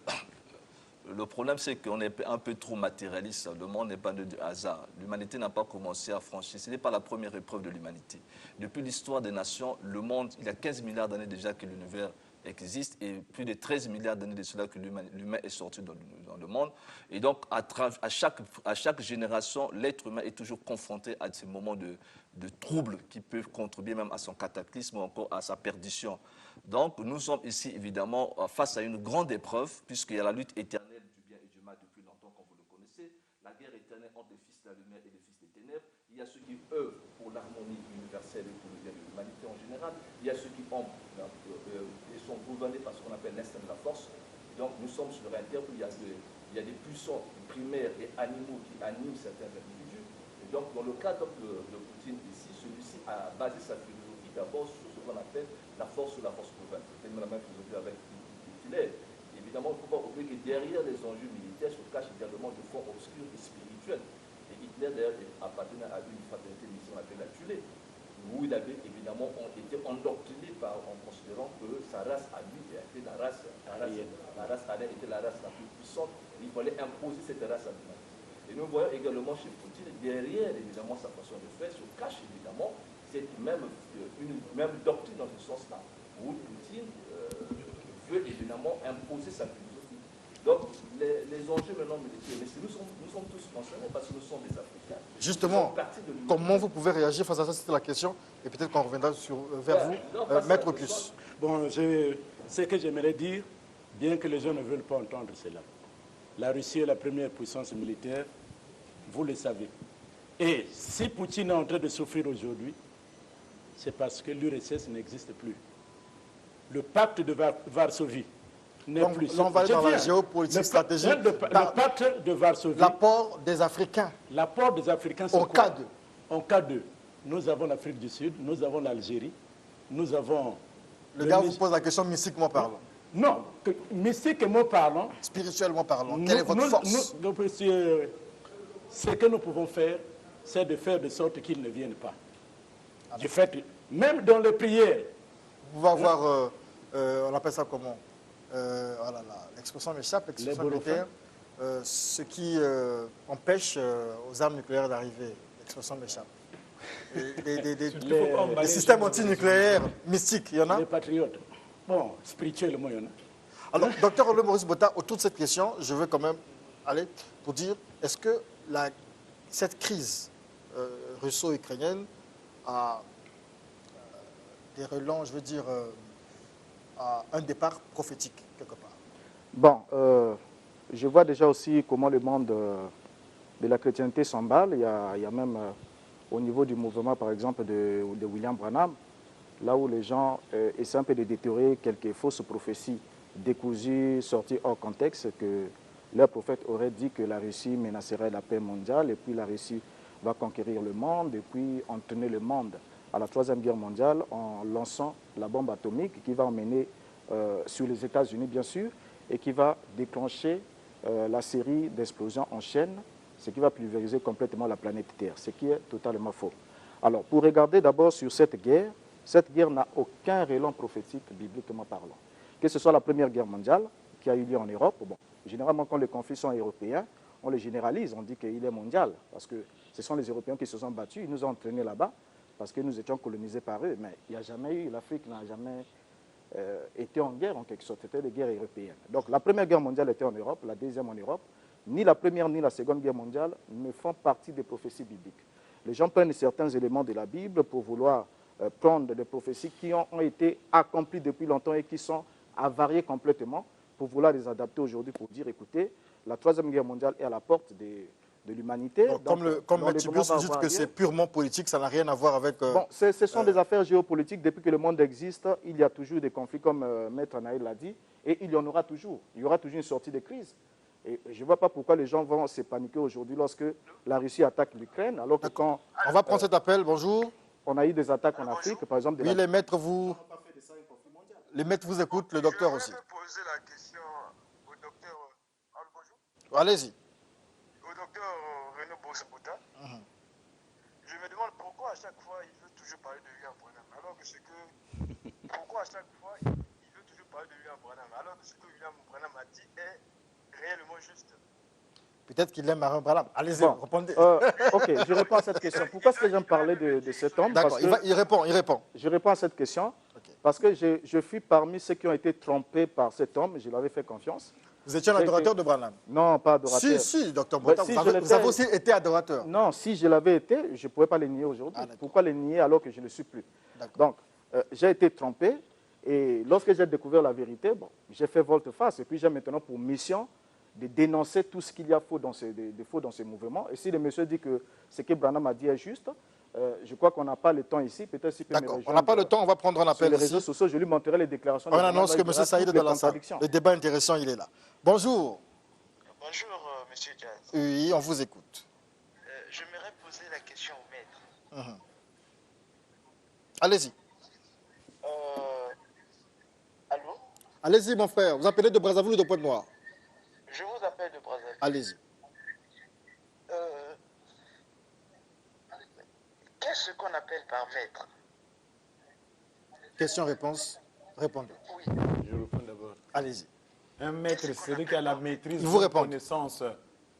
S2: le problème, c'est qu'on est un peu trop matérialiste. Le monde n'est pas de hasard. L'humanité n'a pas commencé à franchir. Ce n'est pas la première épreuve de l'humanité. Depuis l'histoire des nations, le monde, il y a 15 milliards d'années déjà que l'univers existe et plus de 13 milliards d'années de cela que l'humain est sorti dans le monde. Et donc, à chaque génération, l'être humain est toujours confronté à ces moments de troubles qui peuvent contribuer même à son cataclysme ou encore à sa perdition. Donc, nous sommes ici, évidemment, face à une grande épreuve, puisqu'il y a la lutte éternelle du bien et du mal depuis longtemps, comme vous le connaissez, la guerre éternelle entre les fils de la lumière et les fils des ténèbres. Il y a ceux qui œuvrent pour l'harmonie universelle et pour le bien de l'humanité en général. Il y a ceux qui sont gouvernés par ce qu'on appelle l'instinct de la force. Donc, nous sommes sur un terre où il y a des puissants primaires et animaux qui animent certains individus. Et donc, dans le cas de Poutine ici, celui-ci a basé sa philosophie d'abord sur ce qu'on appelle la force ou la force gouverne. C'est la même philosophie avec Hitler. Évidemment, il ne faut pas oublier que derrière les enjeux militaires se cachent également de fonds obscurs et spirituels. Et Hitler, d'ailleurs, appartenait à une fraternité mission appelée la Thulé, où il avait évidemment été endoctriné en considérant que sa race à lui était la race arienne était la race la plus puissante. Il fallait imposer cette race à lui. Et nous voyons également chez Poutine, derrière évidemment sa façon de faire, se cache évidemment une même doctrine dans ce sens-là, où Poutine veut évidemment imposer sa philosophie. Donc les enjeux maintenant militaires, mais nous sommes tous concernés parce que nous sommes des Africains.
S1: Justement, comment vous pouvez réagir face à ça? C'était la question, et peut-être qu'on reviendra vers vous, Maître Plus.
S3: Bon, ce que j'aimerais dire, bien que les gens ne veulent pas entendre cela, la Russie est la première puissance militaire, vous le savez. Et si Poutine est en train de souffrir aujourd'hui, c'est parce que l'URSS n'existe plus. Le pacte de Varsovie n'est plus.
S1: Là, on va aller dans la géopolitique stratégique.
S3: Le pacte de Varsovie.
S1: L'apport des Africains.
S3: L'apport des Africains, c'est
S1: quoi?
S3: En cas de. Nous avons l'Afrique du Sud, nous avons l'Algérie, nous avons...
S1: Le gars vous pose la question mystiquement parlant.
S3: Non, mystiquement parlant...
S1: Spirituellement parlant, quelle est votre force?
S3: Ce que nous pouvons faire, c'est de faire de sorte qu'ils ne viennent pas. Du fait, même dans les prières.
S1: Vous pouvez avoir, on appelle ça comment? Oh là là, l'expression m'échappe, l'expression militaire. Ce qui empêche aux armes nucléaires d'arriver. L'expression m'échappe. Les systèmes antinucléaires mystiques, il y en a?
S3: Les patriotes. Bon, spirituellement, il y en a.
S1: Alors, docteur Ole Maurice Botha, autour de cette question, je veux quand même aller pour dire, est-ce que cette crise russo-ukrainienne a des relents, je veux dire, à un départ prophétique, quelque part?
S5: Bon, je vois déjà aussi comment le monde de la chrétienté s'emballe. Il y a même au niveau du mouvement, par exemple, de William Branham, là où les gens essaient un peu de déterrer quelques fausses prophéties décousues, sorties hors contexte, que leur prophète aurait dit que la Russie menacerait la paix mondiale, et puis la Russie va conquérir le monde, et puis entraîner le monde à la Troisième Guerre mondiale en lançant la bombe atomique qui va emmener sur les États-Unis, bien sûr, et qui va déclencher la série d'explosions en chaîne, ce qui va pulvériser complètement la planète Terre, ce qui est totalement faux. Alors, pour regarder d'abord sur cette guerre n'a aucun relent prophétique, bibliquement parlant. Que ce soit la Première Guerre mondiale, qui a eu lieu en Europe, bon, généralement, quand les conflits sont européens, on les généralise, on dit qu'il est mondial, parce que ce sont les Européens qui se sont battus, ils nous ont entraînés là-bas, parce que nous étions colonisés par eux, mais il n'y a jamais eu, l'Afrique n'a jamais été en guerre en quelque sorte, c'était des guerres européennes. Donc la première guerre mondiale était en Europe, la deuxième en Europe. Ni la première ni la seconde guerre mondiale ne font partie des prophéties bibliques. Les gens prennent certains éléments de la Bible pour vouloir prendre des prophéties qui ont été accomplies depuis longtemps et qui sont avariées complètement pour vouloir les adapter aujourd'hui pour dire, écoutez, la troisième guerre mondiale est à la porte de l'humanité.
S1: Comme le Tiburce, vous dites que c'est purement politique, ça n'a rien à voir avec...
S5: Bon, ce sont des affaires géopolitiques. Depuis que le monde existe, il y a toujours des conflits, comme Maître Anaël l'a dit, et il y en aura toujours. Il y aura toujours une sortie de crise. Et je ne vois pas pourquoi les gens vont se paniquer aujourd'hui lorsque la Russie attaque l'Ukraine, alors que quand...
S1: On va prendre cet appel, bonjour.
S5: On a eu des attaques en Afrique, par exemple...
S1: Oui, les maîtres vous... Les maîtres vous écoutent, le docteur aussi.
S6: Je voudrais poser la question au docteur... bonjour.
S1: Allez-y.
S6: Au docteur Renaud Bouta. Je me demande pourquoi à chaque fois il veut toujours parler de William Branham, alors que c'est que... Pourquoi à chaque fois il veut toujours parler de William Branham, alors que ce que William Branham a dit est réellement juste.
S1: Peut-être qu'il aime Marin Branham. Allez-y,
S5: bon,
S1: répondez.
S5: Ok, je réponds à cette question. Pourquoi est-ce que j'aime parler de cet homme?
S1: D'accord, il répond.
S5: Je réponds à cette question parce que je fus parmi ceux qui ont été trompés par cet homme. Je lui avais fait confiance.
S1: Vous étiez un adorateur de Branham?
S5: Non, pas adorateur.
S1: Si, docteur Bota,
S5: si
S1: vous avez aussi été adorateur.
S5: Non, si je l'avais été, je ne pouvais pas les nier aujourd'hui. Pourquoi les nier alors que je ne le suis plus? Donc, j'ai été trompé et lorsque j'ai découvert la vérité, bon, j'ai fait volte-face et puis j'ai maintenant pour mission de dénoncer tout ce qu'il y a de faux dans ce mouvement. Et si le monsieur dit que ce que Branham a dit est juste, je crois qu'on n'a pas le temps ici. Peut-être si
S1: D'accord, on n'a pas le temps, on va prendre un appel
S5: sur les réseaux sociaux, je lui montrerai les déclarations.
S1: On annonce que M. Saïd est dans la salle. Le débat intéressant, il est là. Bonjour.
S6: Bonjour, M. Jazz.
S1: Oui, on vous écoute.
S6: J'aimerais poser la question au maître.
S1: Allez-y.
S6: Allô?
S1: Allez-y, mon frère. Vous appelez de Brazzaville ou de Pointe-Noire?
S6: Je vous appelle de Brazzaville.
S1: Allez-y.
S6: Qu'est-ce qu'on appelle par maître?
S1: Question-réponse. Répondez.
S6: Oui.
S7: Je réponds d'abord.
S1: Allez-y.
S7: Un maître, c'est celui qui a la maîtrise de
S1: vous
S7: la
S1: répond.
S7: connaissance.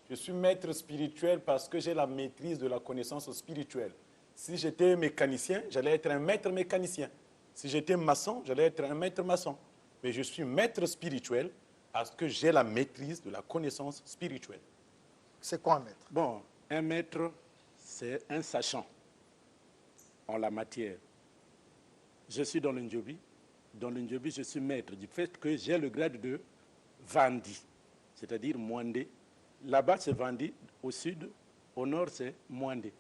S7: Je suis maître spirituel parce que j'ai la maîtrise de la connaissance spirituelle. Si j'étais mécanicien, j'allais être un maître mécanicien. Si j'étais maçon, j'allais être un maître maçon. Mais je suis maître spirituel parce que j'ai la maîtrise de la connaissance spirituelle.
S1: C'est quoi un maître?
S3: Bon, un maître, c'est un sachant en la matière. Je suis dans l'Indiobi. Dans l'Indiobi, je suis maître du fait que j'ai le grade de Vandi, c'est-à-dire Mwandé. Là-bas, c'est Vandi. Au sud, au nord, c'est Mwandé.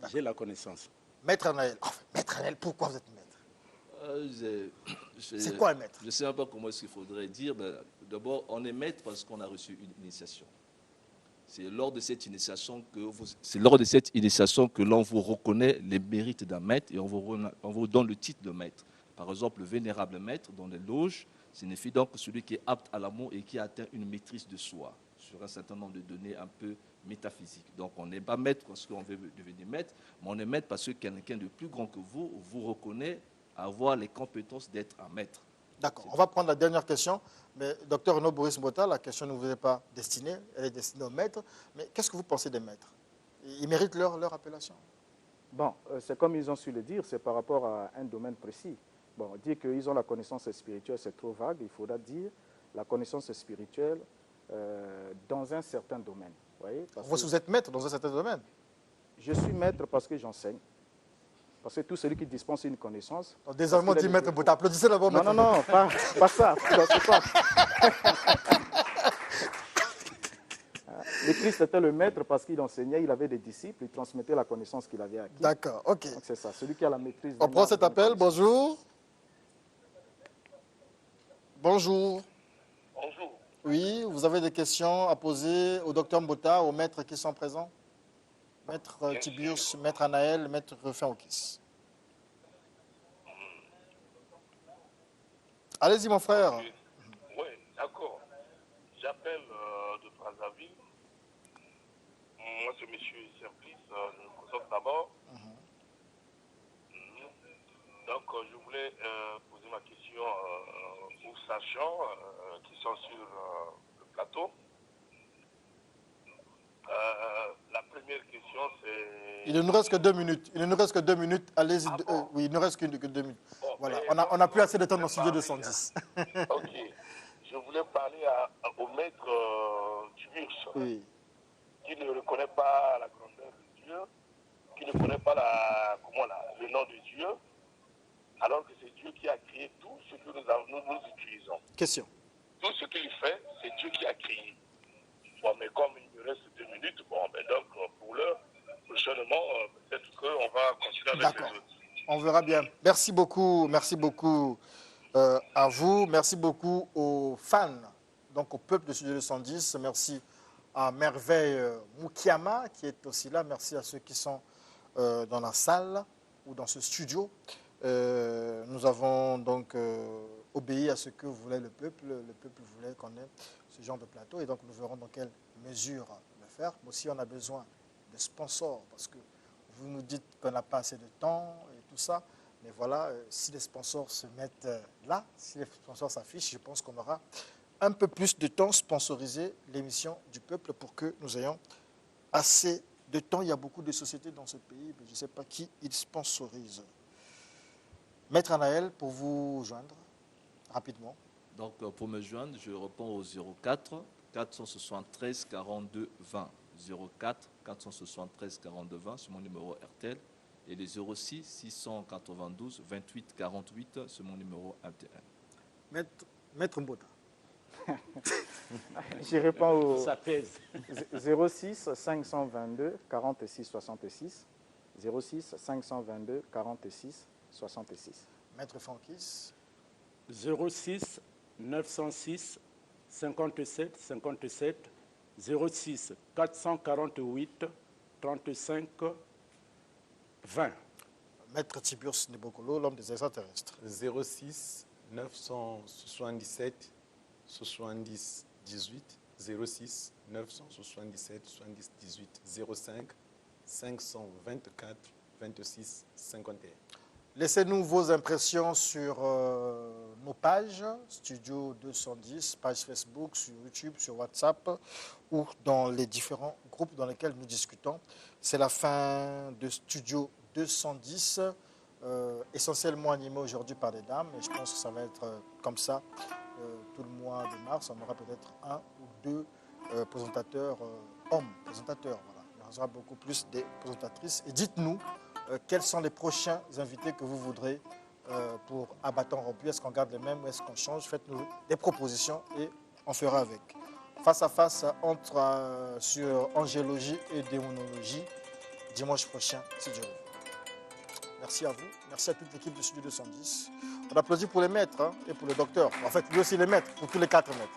S3: J'ai la connaissance.
S1: Maître Anaël. Enfin, Maître Anaël, pourquoi vous êtes maître? C'est quoi un maître?
S2: Je ne sais pas comment est-ce qu'il faudrait dire. D'abord, on est maître parce qu'on a reçu une initiation. C'est lors de cette initiation que l'on vous reconnaît les mérites d'un maître et on vous donne le titre de maître. Par exemple, le vénérable maître dans les loges signifie donc celui qui est apte à l'amour et qui a atteint une maîtrise de soi sur un certain nombre de données un peu métaphysiques. Donc on n'est pas maître parce qu'on veut devenir maître, mais on est maître parce que quelqu'un de plus grand que vous reconnaît avoir les compétences d'être un maître.
S1: D'accord, on va prendre la dernière question. Mais docteur Renaud Boris Mbota, la question ne vous est pas destinée, elle est destinée aux maîtres. Mais qu'est-ce que vous pensez des maîtres? Ils méritent leur appellation?
S5: Bon, c'est comme ils ont su le dire, c'est par rapport à un domaine précis. Bon, dire qu'ils ont la connaissance spirituelle, c'est trop vague. Il faudra dire la connaissance spirituelle dans un certain domaine.
S1: Vous êtes maître dans un certain domaine?
S5: Je suis maître parce que j'enseigne. Parce que tout celui qui dispense une connaissance...
S1: Désormais, on dit maître Bouta. Applaudissez d'abord.
S5: Non, pas ça. Le Christ était le maître parce qu'il enseignait, il avait des disciples, il transmettait la connaissance qu'il avait acquise.
S1: D'accord, ok.
S5: Donc c'est ça, celui qui a la maîtrise.
S1: On prend cet appel, bonjour. Bonjour.
S6: Bonjour.
S1: Oui, vous avez des questions à poser au docteur Mbota, aux maîtres qui sont présents? Maître Tiburce, maître Anaël, maître Faoukis. Allez-y, mon frère.
S6: Oui, d'accord. J'appelle de Brazzaville. Moi, c'est M. Serplice, je me présente d'abord. Donc, je voulais poser ma question aux sachants qui sont sur le plateau. La première question, c'est...
S1: Il ne nous reste que 2 minutes. Il ne nous reste que 2 minutes. Allez-y.
S4: Bon.
S1: Oui, il ne reste que 2 minutes.
S4: Bon,
S1: Voilà.
S4: mais
S1: On n'a plus assez de temps dans le
S4: je
S1: studio
S4: voulais
S1: 210.
S4: Ok. Je voulais parler au maître Tiburce,
S1: Oui.
S4: qui ne reconnaît pas la grandeur de Dieu, qui ne connaît pas le nom de Dieu, alors que c'est Dieu qui a créé tout ce que nous utilisons.
S1: Question.
S4: Tout ce qu'il fait, c'est Dieu qui a créé. Bon, mais comme il me reste 2 minutes, bon, ben donc pour l'heure, prochainement, peut-être qu'on va continuer avec
S1: D'accord.
S4: les autres.
S1: On verra bien. Merci beaucoup à vous. Merci beaucoup aux fans, donc au peuple de Studio 210. Merci à Merveille Moukiama qui est aussi là. Merci à ceux qui sont dans la salle ou dans ce studio. Nous avons donc obéi à ce que voulait le peuple. Le peuple voulait qu'on ait ce genre de plateau et donc nous verrons dans quelle mesure le faire. Mais aussi on a besoin de sponsors parce que vous nous dites qu'on n'a pas assez de temps et tout ça. Mais voilà, si les sponsors se mettent là, si les sponsors s'affichent, je pense qu'on aura un peu plus de temps sponsoriser l'émission du peuple pour que nous ayons assez de temps. Il y a beaucoup de sociétés dans ce pays, mais je ne sais pas qui ils sponsorisent. Maître Anaël, pour vous joindre rapidement.
S2: Donc, pour me joindre, je réponds au 04 473 42 20. 04 473 42 20, c'est mon numéro RTL. Et les 06 692 28 48, c'est mon numéro MTN.
S1: Maître Mbota.
S5: Je réponds au
S3: Ça pèse.
S5: 06 522 46 66. 06 522 46 66.
S1: Maître Frankis.
S3: 06 906 57 57 06 448 35 20.
S1: Maître Tiburce Nebokolo, l'homme des extraterrestres.
S7: 06 977 70 18 06 977 70 18 05 524 26 51.
S1: Laissez-nous vos impressions sur nos pages, Studio 210, page Facebook, sur YouTube, sur WhatsApp ou dans les différents groupes dans lesquels nous discutons. C'est la fin de Studio 210, essentiellement animé aujourd'hui par des dames. Et je pense que ça va être comme ça tout le mois de mars. On aura peut-être 1 ou 2 présentateurs, hommes présentateurs. Voilà. Il y en aura beaucoup plus des présentatrices. Et dites-nous quels sont les prochains invités que vous voudrez pour À bâton rompu. Est-ce qu'on garde les mêmes ou est-ce qu'on change? Faites-nous des propositions et on fera avec. Face à face sur angélologie et démonologie dimanche prochain, si Dieu veut. Merci à vous. Merci à toute l'équipe de Studio 210. On applaudit pour les maîtres et pour le docteur. En fait, lui aussi les maîtres, pour tous les 4 maîtres.